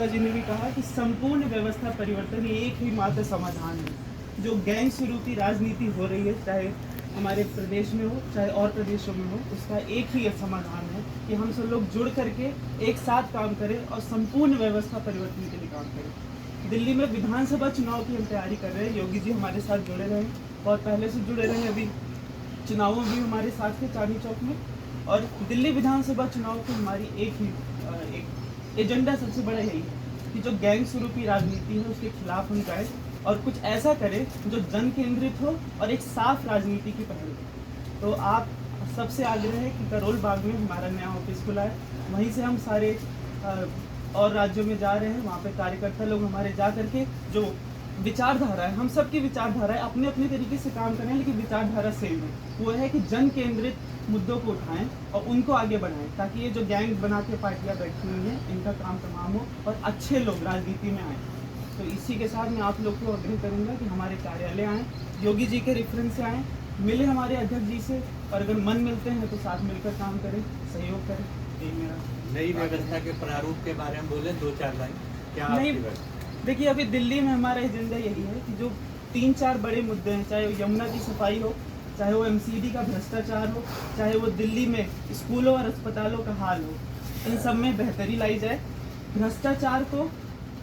गुप्ता जी ने भी कहा कि संपूर्ण व्यवस्था परिवर्तन ये एक ही मात्र समाधान है। जो गैंग शुरू की राजनीति हो रही है, चाहे हमारे प्रदेश में हो चाहे और प्रदेशों में हो, उसका एक ही समाधान है कि हम सब लोग जुड़ करके एक साथ काम करें और संपूर्ण व्यवस्था परिवर्तन के लिए काम करें। दिल्ली में विधानसभा चुनाव की हम तैयारी कर रहे हैं। योगी जी हमारे साथ जुड़े रहे, बहुत पहले से जुड़े रहे, अभी चुनावों भी हमारे साथ थे चांदनी चौक में। और दिल्ली विधानसभा चुनाव की हमारी एक एजेंडा सबसे बड़ा यही है कि जो गैंग शुरू की राजनीति है उसके खिलाफ हम जाए और कुछ ऐसा करें जो जन केंद्रित हो और एक साफ राजनीति की पहल हो। तो आप सबसे आग्रह है कि करोल बाग में हमारा नया ऑफिस खुला है, वहीं से हम सारे और राज्यों में जा रहे हैं। वहाँ पे कार्यकर्ता लोग हमारे जा करके जो विचारधारा है, हम सबकी विचारधारा है, अपने अपने तरीके से काम करें लेकिन विचारधारा सेम है। वो है कि जन केंद्रित मुद्दों को उठाएं और उनको आगे बढ़ाएं, ताकि ये जो गैंग बना के पार्टियां बैठी हुई हैं इनका काम तमाम हो और अच्छे लोग राजनीति में आएँ। तो इसी के साथ मैं आप लोग को आग्रह करूँगा कि हमारे कार्यालय आएँ, योगी जी के रेफरेंस से आएँ, मिले हमारे अध्यक्ष जी से, और अगर मन मिलते हैं तो साथ मिलकर काम करें, सहयोग करें। यही मेरा नई व्यवस्था के प्रारूप के बारे में बोले 2-4 लाइन क्या? नहीं, देखिए अभी दिल्ली में हमारा एजेंडा यही है कि जो 3-4 बड़े मुद्दे हैं, चाहे वो यमुना की सफाई हो, चाहे वो एमसीडी का भ्रष्टाचार हो, चाहे वो दिल्ली में स्कूलों और अस्पतालों का हाल हो, इन सब में बेहतरी लाई जाए। भ्रष्टाचार को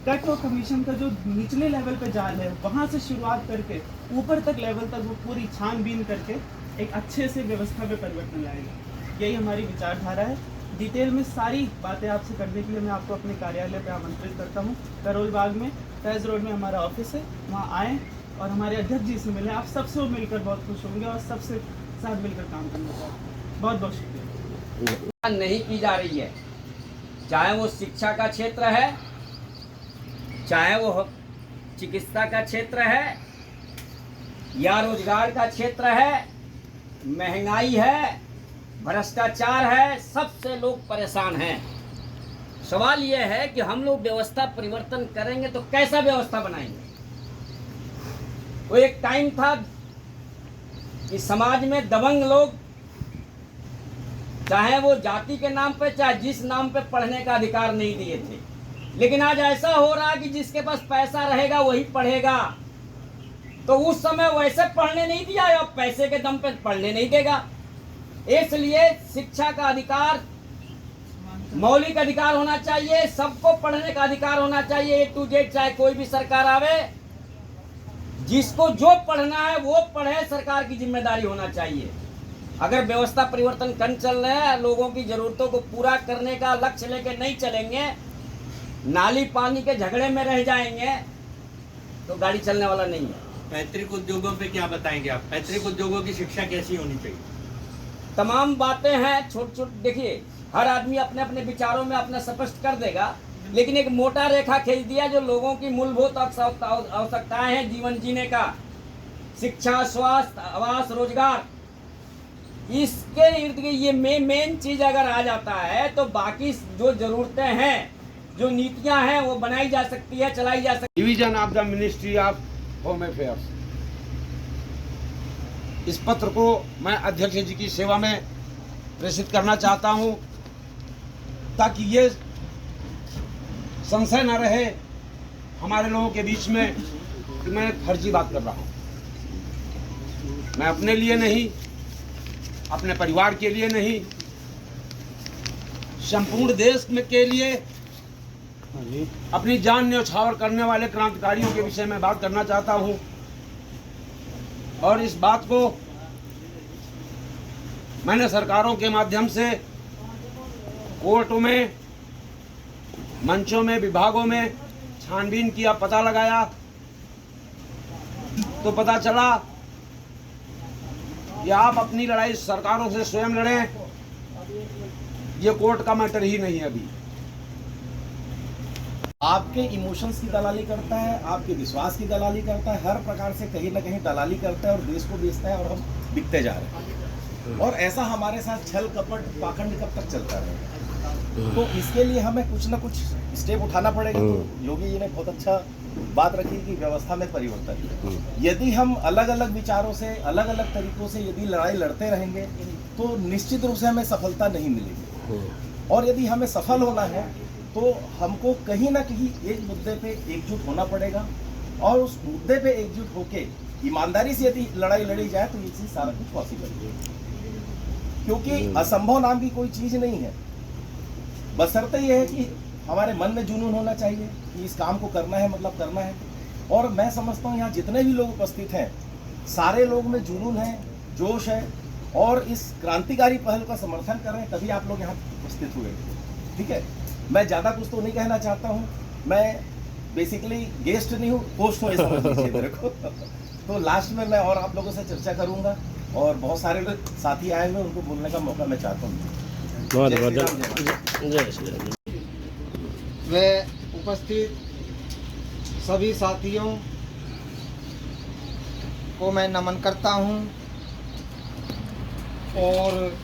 कट और कमीशन का जो निचले लेवल पे जाल है वहाँ से शुरुआत करके ऊपर तक लेवल तक वो पूरी छानबीन करके एक अच्छे से व्यवस्था में परिवर्तन लाएगा। यही हमारी विचारधारा है। डिटेल में सारी बातें आपसे करने के लिए मैं आपको अपने कार्यालय पे आमंत्रित करता हूँ। करोल बाग में फैज रोड में हमारा ऑफिस है, वहाँ आएँ और हमारे अध्यक्ष जी से मिलें। आप सबसे मिलकर बहुत खुश होंगे और सबसे साथ मिलकर काम करना चाहते हैं। बहुत बहुत शुक्रिया। नहीं की जा रही है, चाहे वो शिक्षा का क्षेत्र है, चाहे वो चिकित्सा का क्षेत्र है या रोजगार का क्षेत्र है, महंगाई है, भ्रष्टाचार है, सबसे लोग परेशान हैं। सवाल यह है कि हम लोग व्यवस्था परिवर्तन करेंगे तो कैसा व्यवस्था बनाएंगे? वो एक टाइम था कि समाज में दबंग लोग, चाहे वो जाति के नाम पे चाहे जिस नाम पे, पढ़ने का अधिकार नहीं दिए थे। लेकिन आज ऐसा हो रहा है कि जिसके पास पैसा रहेगा वही पढ़ेगा। तो उस समय वैसे पढ़ने नहीं दिया, अब पैसे के दम पे पढ़ने नहीं देगा। इसलिए शिक्षा का अधिकार मौलिक अधिकार होना चाहिए, सबको पढ़ने का अधिकार होना चाहिए, A to Z, चाहे कोई भी सरकार आवे, जिसको जो पढ़ना है वो पढ़े, सरकार की जिम्मेदारी होना चाहिए। अगर व्यवस्था परिवर्तन कर चल रहे हैं, लोगों की जरूरतों को पूरा करने का लक्ष्य लेके नहीं चलेंगे, नाली पानी के झगड़े में रह जाएंगे, तो गाड़ी चलने वाला नहीं है। पैतृक उद्योगों पे क्या बताएंगे आप? पैतृक उद्योगों की शिक्षा कैसी होनी चाहिए? तमाम बातें हैं, छोट छोट, देखिए हर आदमी अपने अपने विचारों में अपना स्पष्ट कर देगा, लेकिन एक मोटा रेखा खींच दिया जो लोगों की मूलभूत आवश्यकताएं हैं जीवन जीने का, शिक्षा, स्वास्थ्य, आवास, रोजगार, इसके इर्द गिर्द ये मेन चीज अगर आ जाता है तो बाकी जो जरूरतें हैं, जो नीतियां हैं, वो बनाई जा सकती है, चलाई जा सकती है। Division of the ministry of home affairs, इस पत्र को मैं अध्यक्ष जी की सेवा में प्रेषित करना चाहता हूं, ताकि ये संशय न रहे हमारे लोगों के बीच में कि मैं फर्जी बात कर रहा हूं। मैं अपने लिए नहीं, अपने परिवार के लिए नहीं, संपूर्ण देश में के लिए, अपनी जान न्यौछावर करने वाले क्रांतिकारियों के विषय में बात करना चाहता हूं। और इस बात को मैंने सरकारों के माध्यम से कोर्टों में, मंचों में, विभागों में छानबीन किया, पता लगाया, तो पता चला कि आप अपनी लड़ाई सरकारों से स्वयं लड़ें, ये कोर्ट का मैटर ही नहीं है। अभी आपके इमोशंस की दलाली करता है, आपके विश्वास की दलाली करता है, हर प्रकार से कहीं ना कहीं दलाली करता है और देश को बेचता है, और हम बिकते जा रहे हैं। और ऐसा हमारे साथ छल कपट पाखंड कब तक चलता रहेगा? तो इसके लिए हमें कुछ ना कुछ स्टेप उठाना पड़ेगा। तो योगी जी ने बहुत अच्छा बात रखी कि व्यवस्था में परिवर्तन। यदि हम अलग अलग विचारों से, अलग अलग तरीकों से यदि लड़ाई लड़ते रहेंगे तो निश्चित रूप से हमें सफलता नहीं मिलेगी। और यदि हमें सफल होना है तो हमको कहीं ना कहीं एक मुद्दे पे एकजुट होना पड़ेगा, और उस मुद्दे पे एकजुट होके ईमानदारी से यदि लड़ाई लड़ी जाए तो ये चीज सारा कुछ पॉसिबल है, क्योंकि असंभव नाम की कोई चीज नहीं है। बशर्ते ये है कि हमारे मन में जुनून होना चाहिए कि इस काम को करना है, मतलब करना है। और मैं समझता हूँ यहाँ जितने भी लोग उपस्थित हैं, सारे लोग में जुनून है, जोश है, और इस क्रांतिकारी पहल का समर्थन कर रहे हैं, तभी आप लोग यहाँ उपस्थित हुए। ठीक है, मैं ज़्यादा कुछ तो नहीं कहना चाहता हूँ, मैं बेसिकली गेस्ट नहीं हूँ, होस्ट हूँ, समझ लीजिए मेरे को। तो लास्ट में मैं और आप लोगों से चर्चा करूँगा, और बहुत सारे लोग साथी आए हुए, उनको बोलने का मौका मैं चाहता हूँ। बहुत जय श्री बहुत राम, जय जय श्री राम। व उपस्थित सभी साथियों को मैं नमन करता हूं। और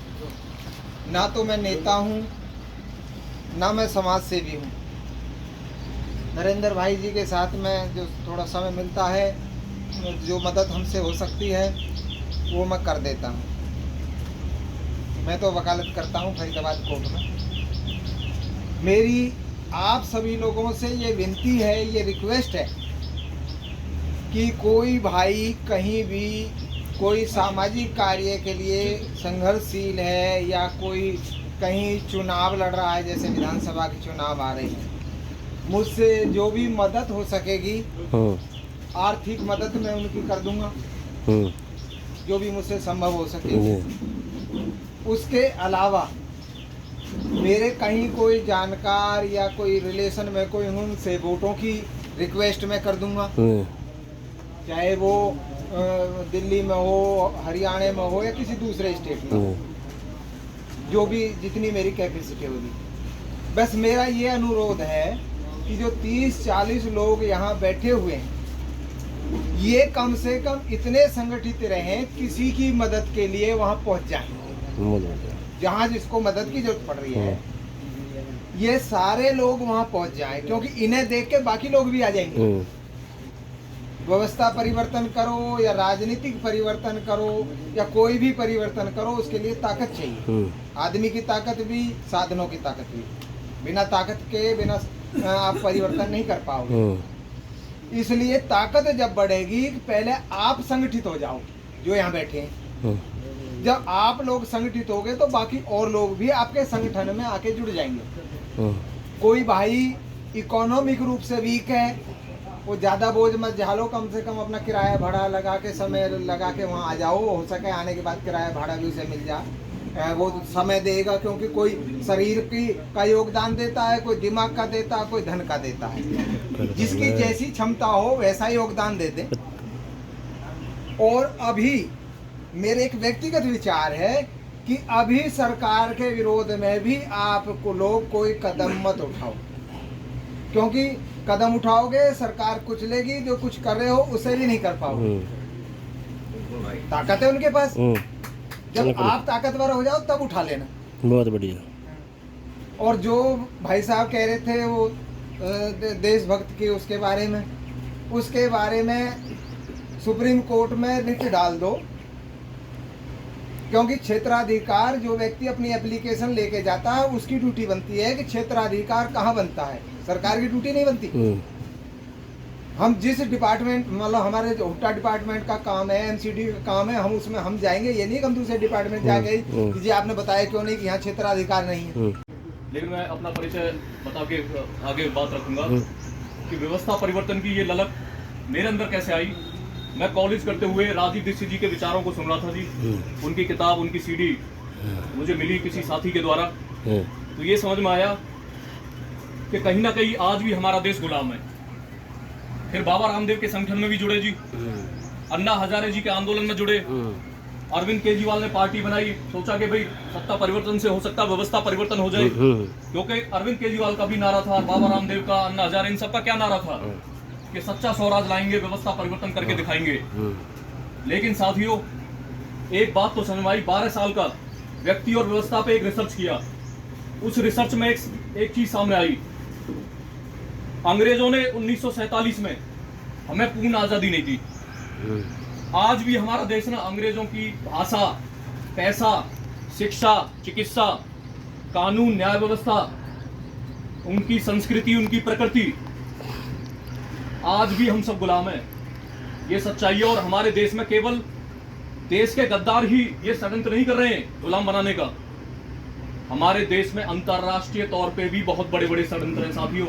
ना तो मैं नेता हूं, ना मैं समाज सेवी हूं। नरेंद्र भाई जी के साथ में जो थोड़ा समय मिलता है, जो मदद हमसे हो सकती है वो मैं कर देता हूं। मैं तो वकालत करता हूं फरीदाबाद कोर्ट में। मेरी आप सभी लोगों से ये विनती है, ये रिक्वेस्ट है कि कोई भाई कहीं भी कोई सामाजिक कार्य के लिए संघर्षशील है, या कोई कहीं चुनाव लड़ रहा है, जैसे विधानसभा के चुनाव आ रहे हैं, मुझसे जो भी मदद हो सकेगी, आर्थिक मदद मैं उनकी कर दूंगा, जो भी मुझसे संभव हो सकेगी। उसके अलावा मेरे कहीं कोई जानकार या कोई रिलेशन में कोई, उनसे वोटों की रिक्वेस्ट मैं कर दूंगा, चाहे वो दिल्ली में हो, हरियाणा में हो, या किसी दूसरे स्टेट में हो, जो भी जितनी मेरी कैपेसिटी होगी। बस मेरा ये अनुरोध है कि जो 30-40 लोग यहाँ बैठे हुए हैं, ये कम से कम इतने संगठित रहें, किसी की मदद के लिए वहाँ पहुँच जाएं, जहाँ जिसको मदद की जरूरत पड़ रही है, ये सारे लोग वहाँ पहुँच जाएं, क्योंकि इन्हें देख के बाकी लोग भी आ जाएंगे। व्यवस्था परिवर्तन करो या राजनीतिक परिवर्तन करो या कोई भी परिवर्तन करो, उसके लिए ताकत चाहिए। आदमी की ताकत भी, साधनों की ताकत भी। बिना ताकत के बिना आप परिवर्तन नहीं कर पाओगे। इसलिए ताकत जब बढ़ेगी, पहले आप संगठित हो जाओ जो यहाँ बैठे हैं। जब आप लोग संगठित हो गए तो बाकी और लोग भी आपके संगठन में आके जुड़ जाएंगे। कोई भाई इकोनॉमिक रूप से वीक है, वो ज़्यादा बोझ मत झालो, कम से कम अपना किराया भाड़ा लगा के, समय लगा के वहाँ आ जाओ। हो सके आने के बाद किराया भाड़ा भी उसे मिल जाए, वो समय देगा, क्योंकि कोई शरीर की का योगदान देता है, कोई दिमाग का देता है, कोई धन का देता है। जिसकी जैसी क्षमता हो वैसा योगदान दे दे। और अभी मेरे एक व्यक्तिगत विचार है कि अभी सरकार के विरोध में भी आपको लोग कोई कदम मत उठाओ, क्योंकि कदम उठाओगे सरकार कुछ लेगी, जो कुछ कर रहे हो उसे भी नहीं कर पाओगे। ताकत है उनके पास, जब आप ताकतवर हो जाओ तब उठा लेना। बहुत बढ़िया। और जो भाई साहब कह रहे थे वो देशभक्त की, उसके बारे में सुप्रीम कोर्ट में रिट डाल दो, क्योंकि क्षेत्राधिकार जो व्यक्ति अपनी एप्लीकेशन लेके जाता है, उसकी ड्यूटी बनती है कि क्षेत्राधिकार कहाँ बनता है, सरकार की ड्यूटी नहीं बनती। हम जिस डिपार्टमेंट, मतलब हमारे जो हुट्टा डिपार्टमेंट का काम है, एमसीडी का काम है, हम उसमें हम जाएंगे। ये नहीं कि हम दूसरे डिपार्टमेंट जाएंगे कि जी आपने बताया क्यों नहीं कि यहाँ क्षेत्राधिकार नहीं है। लेकिन मैं अपना परिचय बता के आगे बात रखूंगा कि व्यवस्था परिवर्तन की ये ललक मेरे अंदर कैसे आई। मैं कॉलेज करते हुए राजीव दीक्षित जी के विचारों को सुन रहा था जी। उनकी किताब, उनकी सीडी मुझे मिली किसी साथी के द्वारा। तो ये समझ में आया कि कहीं ना कहीं आज भी हमारा देश गुलाम है। फिर बाबा रामदेव के संगठन में भी जुड़े जी, अन्ना हजारे जी के आंदोलन में जुड़े, अरविंद केजरीवाल ने पार्टी बनाई, सोचा कि भाई सत्ता परिवर्तन से हो सकता व्यवस्था परिवर्तन हो जाए। क्योंकि अरविंद केजरीवाल का भी नारा था, बाबा रामदेव का, अन्ना हजारे, इन सबका क्या नारा था कि सच्चा स्वराज लाएंगे, व्यवस्था परिवर्तन करके दिखाएंगे। लेकिन साथियों, एक बात तो समझ में आई, 12 साल का व्यक्ति और व्यवस्था पे एक रिसर्च किया। उस रिसर्च में एक चीज सामने आई। अंग्रेजों ने 1947 में हमें पूर्ण आजादी नहीं दी। आज भी हमारा देश ना अंग्रेजों की भाषा, पैसा, शिक्षा, चिकित्सा, कानून, न्याय व्यवस्था, उनकी संस्कृति, उनकी प्रकृति, आज भी हम सब गुलाम हैं। ये सच्चाई है। और हमारे देश में केवल देश के गद्दार ही ये षड्यंत्र नहीं कर रहे हैं गुलाम बनाने का, हमारे देश में अंतरराष्ट्रीय तौर पे भी बहुत बड़े बड़े षड्यंत्र हैं साथियों,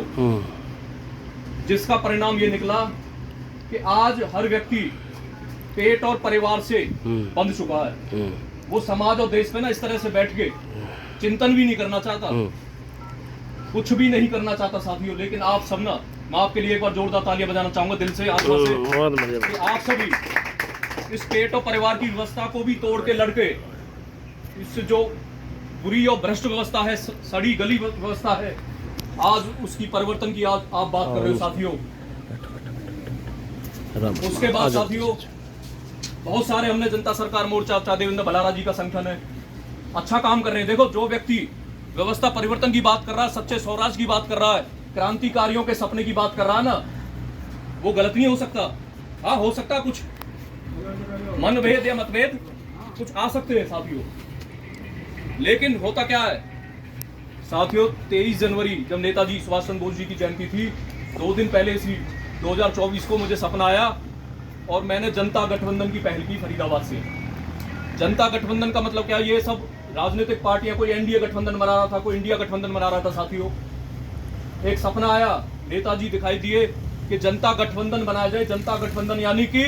जिसका परिणाम ये निकला कि आज हर व्यक्ति पेट और परिवार से बंध चुका है। वो समाज और देश पे ना इस तरह से बैठ के चिंतन भी नहीं करना चाहता, कुछ भी नहीं करना चाहता साथियों। लेकिन आप सब ना, मैं आपके लिए एक बार जोरदार तालियां बजाना चाहूंगा दिल से, आत्मा से, कि आप सभी इस पेट और परिवार की व्यवस्था को भी तोड़ के लड़के, इससे जो बुरी और भ्रष्ट व्यवस्था है, सड़ी गली व्यवस्था है, आज उसकी परिवर्तन की आज आप बात कर रहे हो साथियों। उसके बाद साथियों बहुत सारे हमने जनता सरकार मोर्चा, चाहे देवेंद्र भलारा जी का संगठन है, अच्छा काम कर रहे हैं। देखो, जो व्यक्ति व्यवस्था परिवर्तन की बात कर रहा है, सच्चे स्वराज की बात कर रहा है, क्रांतिकारियों के सपने की बात कर रहा है ना, वो गलत नहीं हो सकता। हाँ, हो सकता कुछ मनभेद या मतभेद कुछ आ सकते हैं साथियों, लेकिन होता क्या है साथियों, 23 जनवरी जब नेताजी सुभाष चंद्र बोस जी की जयंती थी, 2 दिन पहले इसी 2024 को मुझे सपना आया और मैंने जनता गठबंधन की पहल की फरीदाबाद से। जनता गठबंधन का मतलब क्या है? ये सब राजनीतिक पार्टियां, कोई एनडीए गठबंधन बना रहा था, कोई इंडिया गठबंधन बना रहा था साथियों। एक सपना आया, नेताजी दिखाई दिए कि जनता गठबंधन बनाया जाए। जनता गठबंधन यानी कि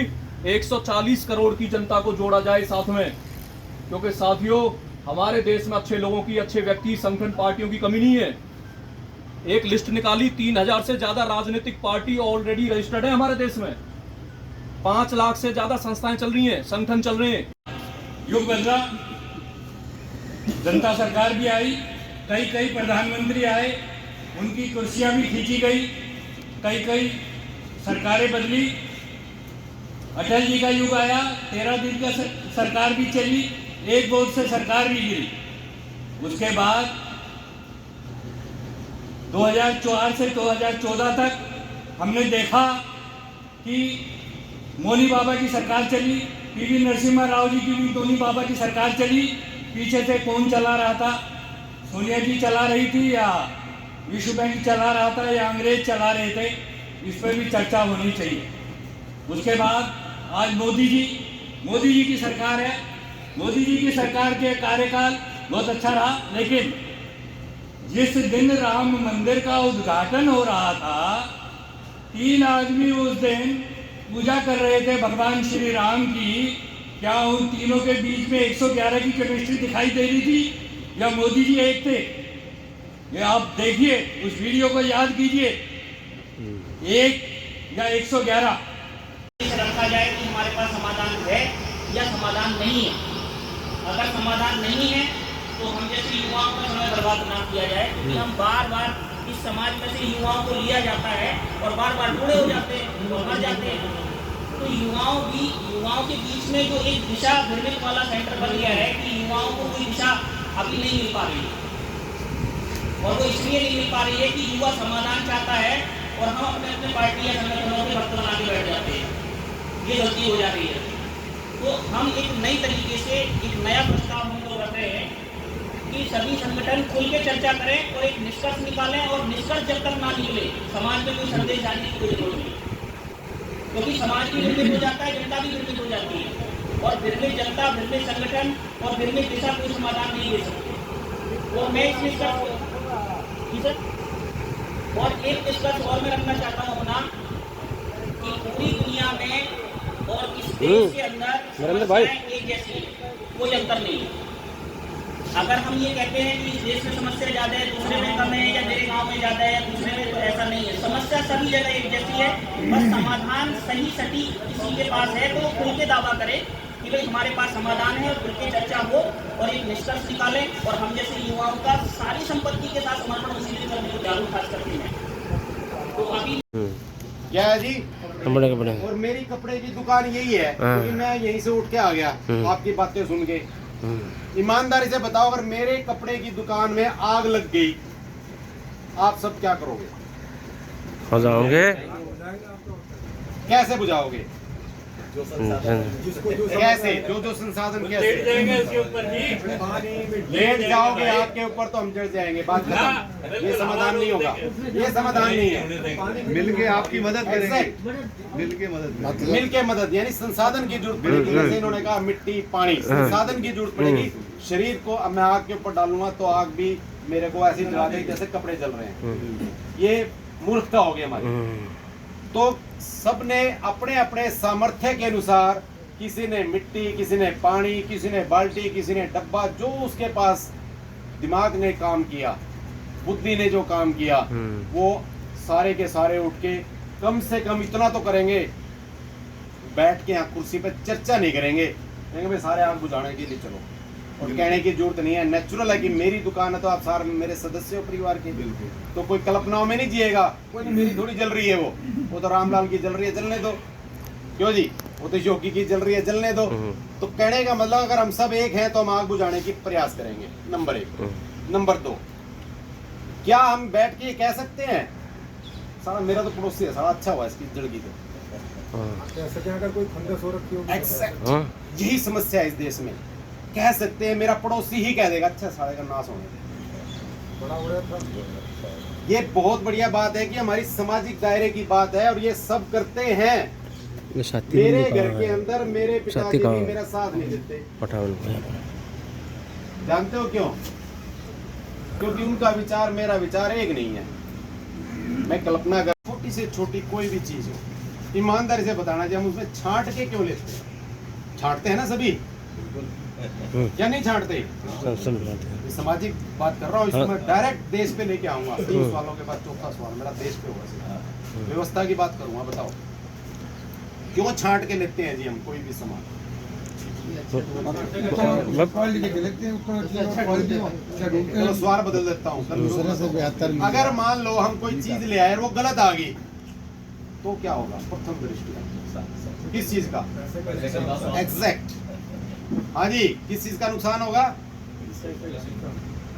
140 करोड़ की जनता को जोड़ा जाए साथ में, क्योंकि साथियों हमारे देश में अच्छे लोगों की, अच्छे व्यक्ति, संगठन, पार्टियों की कमी नहीं है। एक लिस्ट निकाली, 3000 से ज्यादा राजनीतिक पार्टी ऑलरेडी रजिस्टर्ड है हमारे देश में, 5 लाख से ज्यादा संस्थाएं चल रही हैं, संगठन चल रहे हैं। युग बदला, जनता सरकार भी आई, कई प्रधानमंत्री आए, उनकी कुर्सियां भी खींची गई, कई सरकारें बदली। अटल जी का युग आया, 13 दिन का सरकार भी चली, एक वोट से सरकार भी गिरी। उसके बाद 2004 से 2014 तक हमने देखा कि मोनी बाबा की सरकार चली, पीवी नरसिम्हा राव जी की भी टोनी बाबा की सरकार चली। पीछे से कौन चला रहा था? सोनिया जी चला रही थी या विश्व बैंक चला रहा था या अंग्रेज चला रहे थे? इस पर भी चर्चा होनी चाहिए। उसके बाद आज मोदी जी की सरकार है। मोदी जी की सरकार के कार्यकाल बहुत अच्छा रहा, लेकिन जिस दिन राम मंदिर का उद्घाटन हो रहा था, 3 आदमी उस दिन पूजा कर रहे थे भगवान श्री राम की। क्या उन तीनों के बीच में 111 की केमिस्ट्री दिखाई दे रही थी या मोदी जी एक थे? ये आप देखिए, उस वीडियो को याद कीजिए, 1 या 111 रखा जाए कि हमारे पास समाधान है या समाधान नहीं है। अगर समाधान नहीं है तो हम जैसे युवाओं का समय बर्बाद ना किया जाए, क्योंकि हम बार इस समाज में से युवाओं को लिया जाता है और बार बूढ़े हो जाते हैं, मर जाते हैं। तो युवाओं के बीच में जो एक दिशा भ्रमित वाला सेंटर बन गया है कि युवाओं को कोई दिशा अभी नहीं मिल पा रही है, और वो इसलिए नहीं मिल पा रही है कि युवा समाधान चाहता है और हम अपने पार्टी या संगठनों के भक्त बना के बैठ जाते हैं। ये गलती हो जा रही है। तो हम एक नई तरीके से एक नया प्रस्ताव हम लोग रख रहे हैं कि सभी संगठन खुल के चर्चा करें और एक निष्कर्ष निकालें, और निष्कर्ष जब तक ना निकले समाज में कोई संदेश डालने की कोई जरूरत नहीं, क्योंकि समाज भी भ्रमित हो जाता है, जनता भी भ्रमित हो जाती है, और भ्रमित जनता, भ्रमित संगठन और भ्रमित दिशा कोई समाधान नहीं दे सकते। और मैं इस निष्कर्ष और एक निष्कर्ष और मैं रखना चाहता हूँ अपना, कि पूरी दुनिया में और इस देश के अंदर एक जैसी कोई अंतर नहीं है। अगर हम ये कहते हैं कि इस देश में समस्या ज़्यादा है, दूसरे में कम है, या मेरे गांव में ज़्यादा है, दूसरे में, तो ऐसा नहीं है। समस्या सभी जगह एक जैसी है, बस समाधान सही सटीक किसी के पास है तो खुल के दावा करे कि भाई हमारे पास समाधान है, और खुल के चर्चा हो और एक निष्कर्ष निकालें। और हम जैसे युवाओं का सारी संपत्ति के साथ समर्पण इसीलिए करने को जागरूक खास करते हैं। तो अभी क्या है जी, कपड़े और मेरी कपड़े की दुकान यही है, क्योंकि मैं यहीं से उठ के आ गया आपकी बातें सुन के। ईमानदारी से बताओ, अगर मेरे कपड़े की दुकान में आग लग गई, आप सब क्या करोगे? हो जाओगे, कैसे बुझाओगे? कैसे जो संसाधन कैसे इसके ऊपर जी लेट जाओगे आपके ऊपर तो हम जड़ जाएंगे, बात खत्म। ये समाधान नहीं होगा, ये समाधान नहीं है। मिलके आपकी मदद करेंगे, मिलके मदद यानी संसाधन की जरूरत पड़ेगी। जैसे इन्होंने कहा मिट्टी पानी, संसाधन की जरूरत पड़ेगी। शरीर को अब मैं आग के ऊपर डालूंगा तो आग भी मेरे को ऐसे जला देगी जैसे कपड़े जल रहे हैं। ये मूर्खता हो गई हमारी। तो सबने अपने अपने सामर्थ्य के अनुसार, किसी ने मिट्टी, किसी ने पानी, किसी ने बाल्टी, किसी ने डब्बा, जो उसके पास दिमाग ने काम किया, बुद्धि ने जो काम किया, वो सारे के सारे उठ के कम से कम इतना तो करेंगे, बैठ के यहाँ कुर्सी पे चर्चा नहीं करेंगे, कहेंगे भाई सारे आग बुझाने के लिए चलो। और कहने की जरूरत नहीं है, नेचुरल है कि मेरी दुकान है तो आप सारे मेरे सदस्य हो परिवार के, तो कोई कल्पनाओं में नहीं जिएगा। कोई नहीं, मेरी थोड़ी जल रही है, वो तो रामलाल की जल रही है, जलने दो। क्यों जी, वो तो योगी की जल रही है, जलने दो। तो कहने का मतलब अगर हम सब एक हैं तो हम आग बुझाने की प्रयास करेंगे, नंबर 1। नंबर 2, क्या हम बैठ के कह सकते हैं सारा मेरा तो पड़ोसी है, सारा अच्छा हुआ इसकी जड़ की तो अगर कोई फंगस हो रखी हो, एग्जैक्ट यही समस्या है इस देश में। कह सकते हैं, मेरा पड़ोसी ही कह देगा अच्छा सारे का नाश होने। बड़ा हो रहा था। ये बहुत बढ़िया बात है कि हमारी सामाजिक दायरे की बात है और ये सब करते हैं। मेरे घर के अंदर मेरे पिताजी भी मेरा साथ नहीं देते। जानते हो क्यों? क्योंकि उनका विचार मेरा विचार एक नहीं है। मैं कल्पना कर, छोटी से छोटी कोई भी चीज हो, ईमानदारी से बताना चाहिए, हम उसमें छांट के क्यों लेते हैं? छांटते हैं ना सभी, या नहीं छांटते? सामाजिक बात कर रहा हूँ, इसमें डायरेक्ट देश पे लेके आऊंगा। 3 सवालों के बाद चौथा सवाल मेरा देश पे होगा। व्यवस्था की बात करूंगा, बताओ क्यों छांट के लेते हैं जी हम कोई भी सामान? चलो सवाल बदल देता हूँ। अगर मान लो हम कोई चीज ले आए और वो गलत आ गई तो क्या होगा? प्रथम दृष्टि किस चीज का? एग्जैक्ट, हाँ जी, किस चीज का नुकसान होगा?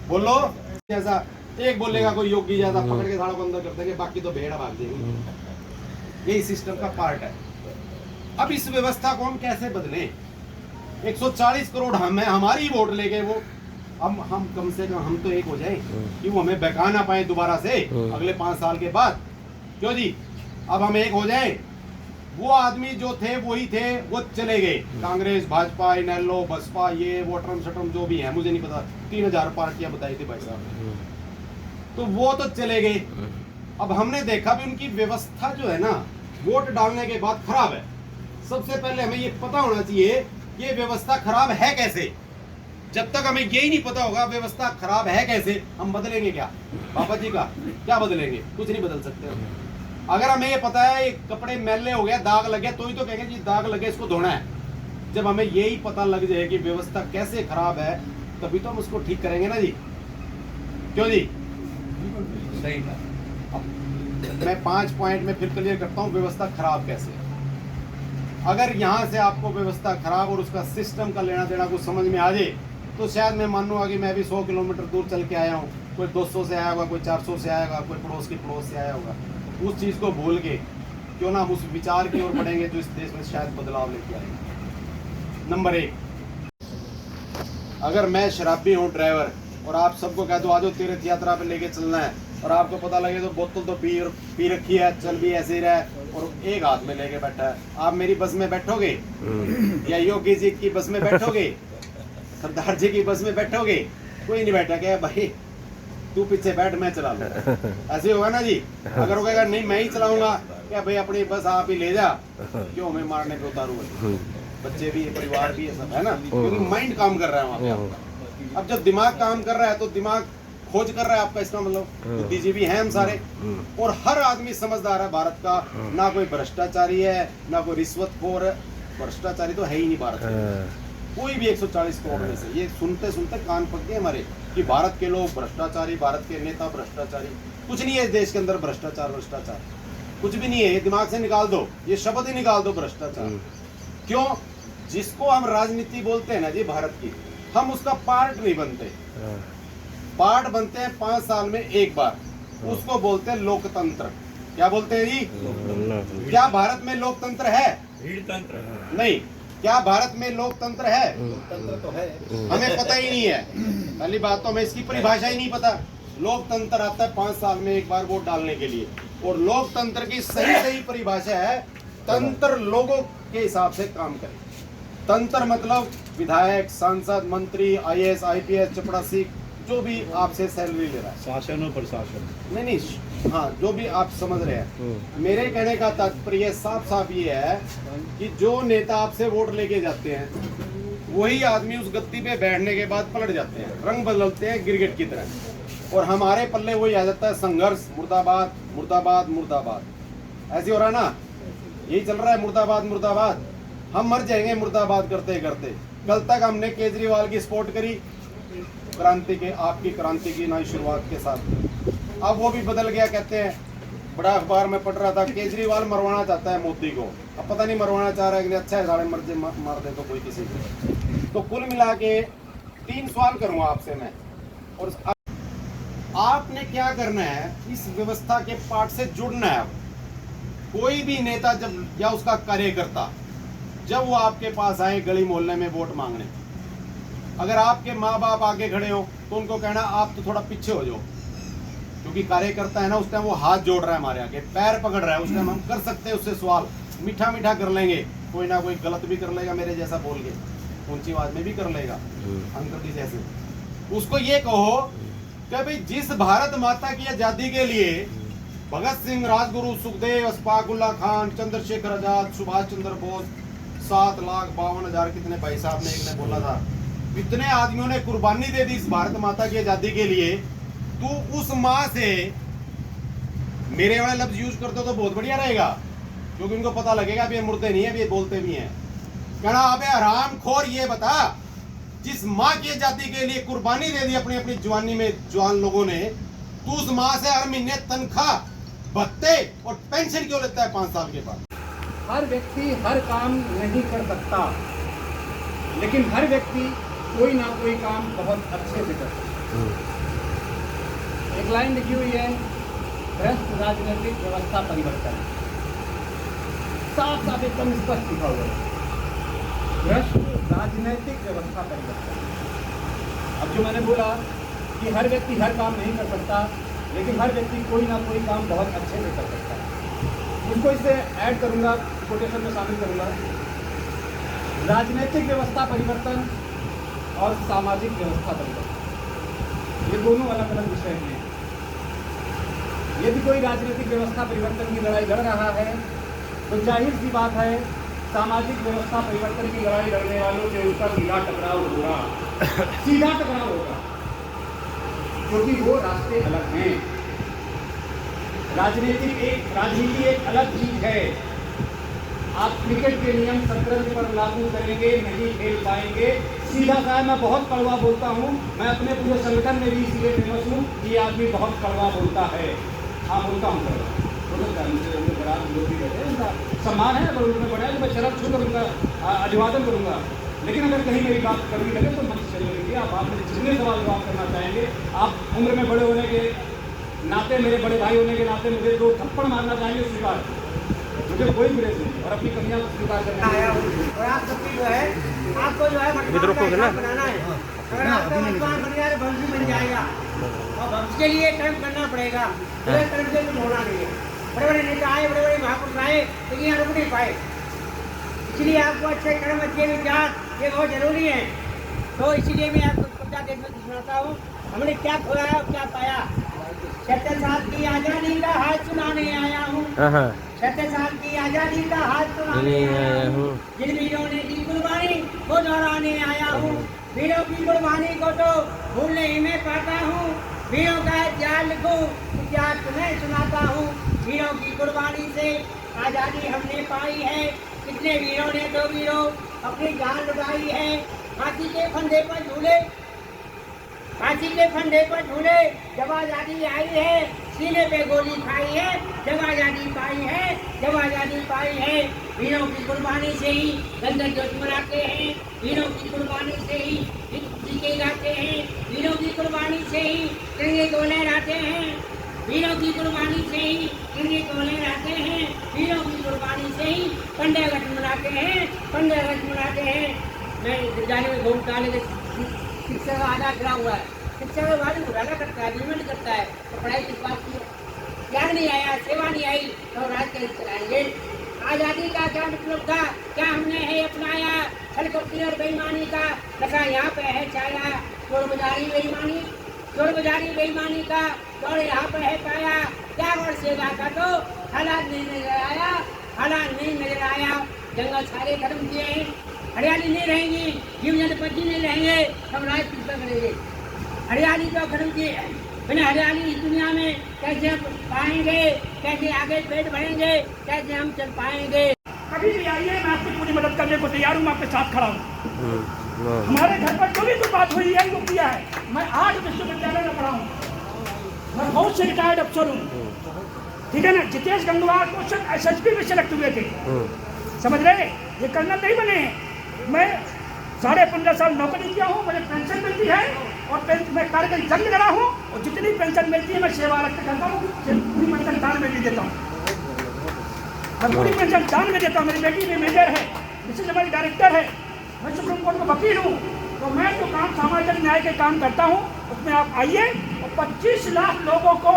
बोलो। जैसा एक बोलेगा कोई योगी ज्यादा पकड़ के झाड़ों को अंदर कर देंगे, बाकी तो भेड़ भाग देंगे। यही सिस्टम का पार्ट है। अब इस व्यवस्था को हम कैसे बदलें? 140 करोड़ हम है, हमारी वोट ले गए वो। हम कम से कम हम तो एक हो जाए कि वो हमें बहका ना पाए दोबारा से अगले 5 साल के बाद। क्यों जी? अब हम एक हो जाए। वो आदमी जो थे वही थे, वो चले गए। कांग्रेस, भाजपा, इनेलो, बसपा, ये वो अटरम शटरम जो भी है, मुझे नहीं पता, 3000 पार्टियां बताई थी भाई साहब। तो वो तो चले गए। अब हमने देखा भी उनकी व्यवस्था जो है ना, वोट डालने के बाद खराब है। सबसे पहले हमें ये पता होना चाहिए ये व्यवस्था खराब है कैसे। जब तक हमें यही नहीं पता होगा व्यवस्था खराब है कैसे, हम बदलेंगे क्या? पापा जी का क्या बदलेंगे? कुछ नहीं बदल सकते। अगर हमें ये पता है ये कपड़े मैले हो गया, दाग लग गया, तो ही तो कहेंगे जी दाग लगे, इसको धोना है। जब हमें यही पता लग जाए कि व्यवस्था कैसे खराब है, तभी तो हम उसको ठीक करेंगे ना जी। क्यों जी? सही। मैं 5 पॉइंट में फिर क्लियर करता हूँ व्यवस्था खराब कैसे। अगर यहाँ से आपको व्यवस्था खराब और उसका सिस्टम का लेना देना कुछ समझ में आ जाए, तो शायद मैं मानूंगा कि मैं भी 100 किलोमीटर दूर चल के आया हूँ। कोई 200 से आया होगा, कोई 400 से आया होगा, कोई पड़ोस के पड़ोस से आया होगा। उस चीज़ को भूल के क्यों ना हम उस विचार की ओर बढ़ेंगे जो इस देश में शायद बदलाव लेके आएंगे। नंबर 1, अगर मैं शराबी हूँ ड्राइवर और आप सबको कह दो आ जाओ तीर्थ यात्रा पे लेके चलना है, और आपको पता लगे तो बोतल तो पी रखी है, चल भी ऐसे ही रहा है, और एक हाथ में लेके बैठा है, आप मेरी बस में बैठोगे? या योगी जी की बस में बैठोगे? सरदार जी की बस में बैठोगे? कोई नहीं बैठा। क्या भाई तू पीछे बैठ, मैं चला लूँ, ऐसे होगा ना जी। अगर वो कहेगा नहीं मैं ही चलाऊंगा, क्या भाई अपनी बस आप ही ले जा, क्यों हमें मारने पे उतारू? बच्चे भी है, परिवार भी है, सब है ना, क्योंकि माइंड काम कर रहा है वहाँ पे आपका। अब जब दिमाग काम कर रहा है तो दिमाग खोज कर रहा है आपका, इसका मतलब बुद्धिजीवी हैं हम सारे, और हर आदमी समझदार है भारत का। ना कोई भ्रष्टाचारी है, ना कोई रिश्वतखोर है। भ्रष्टाचारी तो है ही नहीं भारत में, कोई भी 140 करोड़ में से। ये सुनते सुनते कान पक गए हमारे कि भारत के लोग भ्रष्टाचारी, भारत के नेता भ्रष्टाचारी। कुछ नहीं है इस देश के अंदर भ्रष्टाचार, भ्रष्टाचार कुछ भी नहीं है। ये दिमाग से निकाल दो, ये शब्द ही निकाल दो, भ्रष्टाचार। क्यों? जिसको हम राजनीति बोलते हैं ना जी भारत की, हम उसका पार्ट नहीं बनते। पार्ट बनते हैं 5 साल में एक बार, उसको बोलते हैं लोकतंत्र। क्या बोलते हैं जी? क्या भारत में लोकतंत्र है? भीड़ तंत्र नहीं, क्या भारत में लोकतंत्र है? लोकतंत्र तो है। हमें पता ही नहीं है। पहली बात तो हमें इसकी परिभाषा ही नहीं पता। लोकतंत्र आता है 5 साल में एक बार वोट डालने के लिए, और लोकतंत्र की सही परिभाषा है तंत्र लोगों के हिसाब से काम करे। तंत्र मतलब विधायक, सांसद, मंत्री, IAS, IPS, चपड़ासी, जो भी आपसे सैलरी ले रहा है। शासन और प्रशासन। नहीं, हाँ, जो भी आप समझ रहे हैं। मेरे कहने का तात्पर्य साफ ये है कि जो नेता आपसे वोट लेके जाते हैं वही आदमी उस गद्दी पे बैठने के बाद पलट जाते हैं, रंग बदलते हैं गिरगिट की तरह, और हमारे पल्ले वही आ जाता है संघर्ष, मुर्दाबाद मुर्दाबाद मुर्दाबाद। ऐसे हो रहा है ना, यही चल रहा है, मुर्दाबाद मुर्दाबाद। हम मर जाएंगे मुर्दाबाद करते करते। कल तक हमने केजरीवाल की सपोर्ट करी, क्रांति के, आपकी क्रांति की नई शुरुआत के साथ। अब वो भी बदल गया, कहते हैं, बड़ा अखबार में पढ़ रहा था, केजरीवाल मरवाना चाहता है मोदी को। अब पता नहीं मरवाना चाह रहा है कि अच्छा है, साढ़े मर्जे मार दे तो कोई किसी को। तो कुल मिला के 3 सवाल करूंगा आपसे मैं, और आपने क्या करना है, इस व्यवस्था के पार्ट से जुड़ना है। कोई भी नेता जब, या उसका कार्यकर्ता जब वो आपके पास आए गली मोहल्ले में वोट मांगने, अगर आपके माँ बाप आगे खड़े हो तो उनको कहना आप तो थोड़ा पीछे हो जाओ, क्योंकि कार्यकर्ता है ना, उस टाइम वो हाथ जोड़ रहा है हमारे आगे, पैर पकड़ रहा है। उस टाइम हम कर सकते हैं उससे सवाल, मीठा मीठा कर लेंगे, कोई ना कोई गलत भी कर लेगा मेरे जैसा बोल के, ऊंची आवाज में भी कर लेगा अंकल जी जैसे। उसको ये कहो कि भाई जिस भारत माता की आजादी के लिए भगत सिंह, राजगुरु, सुखदेव, अशफाक उल्लाह खान, चंद्रशेखर आजाद, सुभाष चंद्र बोस, 7,52,000 कितने भाई साहब ने एक ने बोला था, इतने आदमियों ने कुर्बानी दे दी इस भारत माता की आजादी के लिए, तू उस माँ से मेरे वाले लफ्ज यूज करते तो बहुत बढ़िया रहेगा, क्योंकि उनको पता लगेगा भी ये मुर्दे नहीं है, भी ये बोलते भी हैं। कहना अबे हरामखोर, ये बता जिस माँ की आजादी के लिए कुर्बानी दे दी अपनी अपनी जवानी में जवान लोगों ने, तू उस माँ से हर महीने तनख्वाह, भत्ते और पेंशन क्यों लेता है 5 साल के बाद? हर व्यक्ति हर काम नहीं कर सकता, लेकिन हर व्यक्ति कोई ना कोई काम बहुत अच्छे से कर सकता है। एक लाइन लिखी हुई है, भ्रष्ट राजनीतिक व्यवस्था परिवर्तन, साफ साफ एकदम स्पष्ट लिखा हुआ है, भ्रष्ट राजनीतिक व्यवस्था परिवर्तन। अब जो मैंने बोला कि हर व्यक्ति हर काम नहीं कर सकता, लेकिन हर व्यक्ति कोई ना कोई काम बहुत अच्छे से कर सकता है। उसको इससे ऐड करूंगा, कोटेशन में शामिल करूंगा, राजनीतिक व्यवस्था परिवर्तन और सामाजिक व्यवस्था परिवर्तन, ये दोनों अलग अलग विषय हैं। यदि कोई राजनीतिक व्यवस्था परिवर्तन की लड़ाई लड़ रहा है तो जाहिर सी बात है सामाजिक व्यवस्था परिवर्तन की लड़ाई लड़ने वालों के ऊपर सीधा टकराव होगा, सीधा टकराव होगा, क्योंकि वो रास्ते अलग हैं। राजनीति एक अलग चीज है। आप क्रिकेट के नियम शतरंज पर लागू करेंगे, नहीं खेल पाएंगे। सीधा सा है, मैं बहुत कड़वा बोलता हूँ, मैं अपने पूरे संगठन में भी इसलिए फेमस हूँ कि ये आदमी बहुत कड़वा बोलता है। हाँ, बोलता हूँ कड़वा, उनका सम्मान है, अगर उनमें बढ़ा तो मैं शर्त छू कर उनका अभिवादन करूँगा। लेकिन अगर कहीं मेरी बात कड़वी लगे तो मंच चले लीजिए। आप जितने सवाल जवाब करना चाहेंगे, आप उम्र में बड़े होने के नाते, मेरे बड़े भाई होने के नाते मुझे 2 थप्पड़ मारना चाहेंगे, स्वीकार, मुझे कोई गिरेज नहीं, और अपनी कमियां स्वीकार करना आया हूँ। और आप सबकी जो है, आपको जो है बनाना है, अगर आपका मतदान बन गया तो भविष्य बन जाएगा, और भविष्य के लिए कर्म करना पड़ेगा, कर्म से कुछ होना नहीं है। बड़े बड़े नेता आए, बड़े बड़े महापुरुष आए, लेकिन यहाँ रुक नहीं पाए, इसलिए आपको अच्छे कर्म, अच्छे विचार ये बहुत जरूरी है। तो इसीलिए मैं आपको कविता देखने सुनाता हूँ, हमने क्या खोया और क्या पाया। 76 साल की आजादी का हाथ सुनाने आया हूँ, 76 साल की आजादी का हाथ सुनाने आया हूँ, जिन वीरों ने दी कुर्बानी वो दोहराने आया हूँ। वीरों की कुर्बानी को तो भूलने ही में पाता हूँ, वीरों का इतिहास लिखूं, इतिहास तुम्हें सुनाता हूँ। वीरों की कुर्बानी से आजादी हमने पाई है, कितने वीरों ने तो वीरों अपनी जान लुटाई है। फांसी के फंदे पर झूले, फांसी के फंदे पर झूले, जब आजादी आई है, सीने पे गोली खाई है, जब आजादी पाई है, जब आजादी पाई है। वीरों की कुर्बानी से ही गंदर जोत मनाते हैं, वीरों की कुर्बानी से ही टीके गाते हैं, वीरों की कुर्बानी से ही तिरंगे को लहराते हैं। वीरों की कुर्बानी से ही इंद्री कोले रहते हैं, वीरों की कुर्बानी से ही पंडे अगस्त मनाते हैं, पंडे अगस्त मनाते हैं। मैं जाने में घूमता लेकिन शिक्षा का आधा गिरा हुआ है, शिक्षा का बाद घुराना करता है, अग्रीमेंट करता है, तो पढ़ाई किस बात की है? ज्ञान नहीं आया, सेवा नहीं आई तो राज कैसे चलाएंगे? आज़ादी का क्या मतलब था? क्या हमने है अपनाया? छलकपटी और बेईमानी का नशा यहाँ पे है छाया, चोर बाजारी बेईमानी, चोर बाजारी बेईमानी का दौर यहाँ पे है पाया। त्याग और सेवा का तो हालात नहीं नजर आया, हालात नहीं नजर आया। जंगल सारे खत्म किए हैं, हरियाली नहीं रहेगी, जीव जंतु पक्षी नहीं रहेंगे, हम राज किस पर करेंगे? हरियाली तो खत्म की है, बिना हरियाली इस दुनिया में कैसे हम पाएंगे? कैसे आगे पेट भरेंगे? कैसे हम चल पाएंगे? कभी भी आइए, मैं आपकी पूरी मदद करने को तैयार हूँ, मैं आपके साथ खड़ा हूँ। हमारे घर पर जो भी कोई बात हुई है वो किया है। मैं 8 विश्वविद्यालय में पढ़ा हूँ, मैं बहुत से रिटायर्ड अफसर हूँ, ठीक है ना। जितेश गंगवार को सिर्फ SSP में सेलेक्ट हुए थे, समझ रहे? ये कर्नल नहीं बने हैं। मैं 15.5 साल नौकरी किया हूँ, मुझे पेंशन मिलती है और मैं कार्यक्रम जंग लड़ा हूँ और जितनी पेंशन मिलती है मैं सेवा रक्त करता हूँ, पूरी पेंशन दान में भी देता हूँ, मैं पूरी पेंशन दान में देता हूँ। मेरी बेटी भी मेजर है, मिसेज हमारी डायरेक्टर है, मैं सुप्रीम कोर्ट का वकील हूँ। तो मैं जो काम सामाजिक न्याय के काम करता हूँ उसमें आप आइए। और 25 लाख लोगों को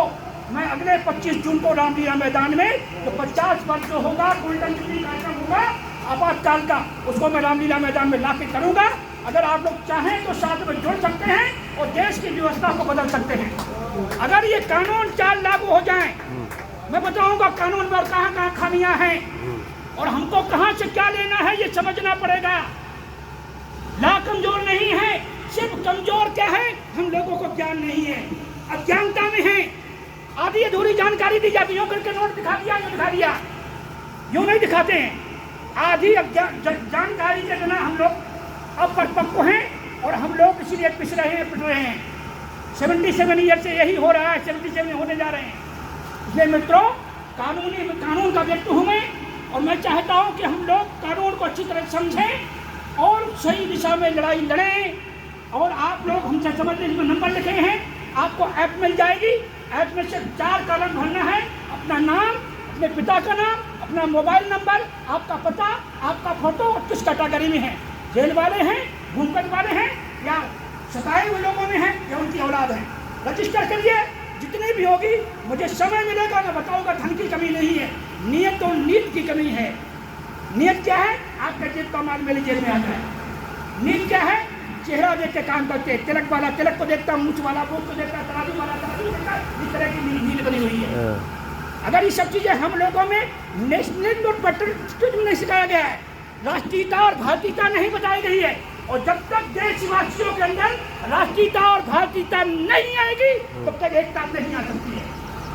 मैं अगले 25 जून को रामलीला मैदान में जो 50 वर्ष जो होगा गोल्डन जुबली कार्यक्रम होगा आपातकाल का, उसको मैं रामलीला मैदान में ला के करूँगा। अगर आप लोग चाहें तो साथ में जुड़ सकते हैं और देश की व्यवस्था को बदल सकते हैं। अगर ये कानून 4 लागू हो जाए, मैं बताऊंगा कानून में और कहाँ खामियां हैं और हमको कहाँ से क्या लेना है ये समझना पड़ेगा। ला कमजोर नहीं है, सिर्फ कमजोर क्या है, हम लोगों को ज्ञान नहीं है, अज्ञानता में है। आधी अधूरी जानकारी दी जाती है, यूँ करके नोट दिखा दिया, यूँ दिखा दिया, यूँ नहीं दिखाते हैं। आधी जानकारी के बिना हम लोग अपरिपक्व हैं और हम लोग इसीलिए पिस रहे हैं। 77 ईयर से यही हो रहा है, 77 होने जा रहे हैं। इसलिए मित्रों, कानून का व्यक्ति हूँ मैं और मैं चाहता हूँ कि हम लोग कानून को अच्छी तरह समझें और सही दिशा में लड़ाई लड़ें। और आप लोग हमसे समझ लें, इसमें नंबर लिखे हैं, आपको ऐप मिल जाएगी। ऐप में सिर्फ 4 कॉलम भरना है, अपना नाम, अपने पिता का नाम, अपना मोबाइल नंबर, आपका पता, आपका फोटो और किस कैटेगरी में है, जेल वाले हैं, घूमकर वाले हैं या सताए हुए लोगों में हैं या उनकी औलाद है। रजिस्टर करिए, जितनी भी होगी मुझे समय मिलेगा मैं बताऊंगा। धन की कमी नहीं है, नियत और नीत की कमी है। नियत क्या है? आपका जेब का माल मेरी जेब में आ जाए। नीत क्या है? चेहरा देख के काम करते, तिलक वाला तिलक को देखता, मूछ वाला मूछ को देखता, तराजू वाला तराजू देखता, इस तरह की नीत बनी हुई है। अगर ये सब चीजें हम लोगों में नेशनलिज्म और पेट्रियटिज्म नहीं सिखाया गया है, राष्ट्रीयता और भारतीयता नहीं बताई गई है, और जब तक देशवासियों के अंदर राष्ट्रीयता और भारतीयता नहीं आएगी तब तक एकता नहीं आ सकती है।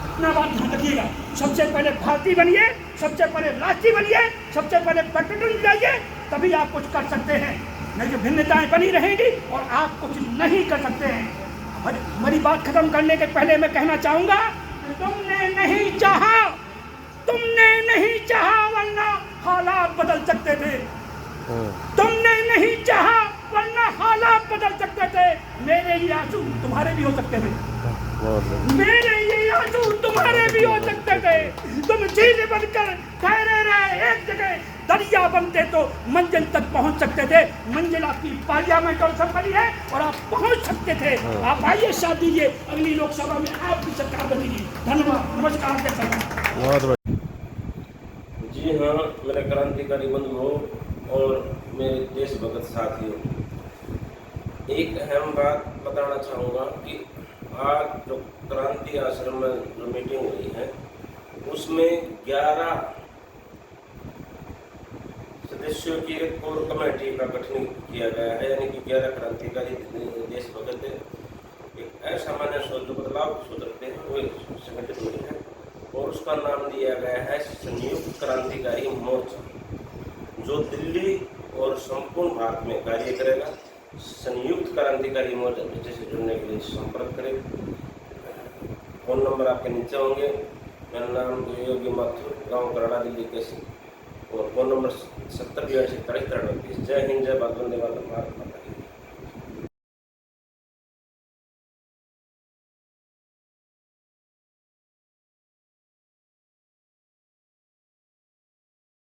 इतना बात ध्यान रखिएगा। सबसे पहले भारतीय बनिए, सबसे पहले राष्ट्रीय बनिए, सबसे पहले पेट्रियटिज्म जाइए, तभी आप कुछ कर सकते हैं। नहीं तो भिन्नताएं बनी रहेंगी और आप कुछ नहीं कर सकते हैं। मेरी बात खत्म करने के पहले मैं कहना चाहूंगा कि तुमने नहीं चाहा वरना हालात बदल सकते थे। तुमने नहीं चाहा वरना हालात बदल सकते थे। मेरे ये आंसू तुम्हारे भी हो सकते थे, मेरे ये आंसू तुम्हारे भी हो सकते थे। तुम झील बनकर ठहरे रहे एक जगह, दरिया बनते तो मंजिल तक पहुंच सकते थे। मंजिल आपकी पार्लियामेंट और असेंबली है और आप पहुंच सकते थे। आप आइए, साथ दीजिए, अगली लोकसभा में आपकी सरकार बनेगी। धन्यवाद, नमस्कार, जय सरकार। जी हाँ, मेरे क्रांतिकारी बंधुओं और मेरे देशभक्त साथियों, एक अहम बात बताना चाहूँगा कि आज जो क्रांति आश्रम में जो मीटिंग हुई है उसमें 11 सदस्यों की एक कोर कमेटी का गठन किया गया है, यानी कि 11 क्रांतिकारी देशभक्त एक असामान्य सोच जो बदलाव की सोच रखते हैं वो संगठित हुए हैं और उसका नाम दिया गया है संयुक्त क्रांतिकारी मोर्चा, जो दिल्ली और संपूर्ण भारत में कार्य करेगा। संयुक्त क्रांतिकारी मोर्चा से जुड़ने के लिए संपर्क करें। फोन नंबर आपके नीचे होंगे। मेरा नाम योगी माथुर, गांव कराड़ा, दिल्ली कैसी, और फोन नंबर 70 82 43 जय हिंद, जय भारत, वंदे मातरम, भारत माता की।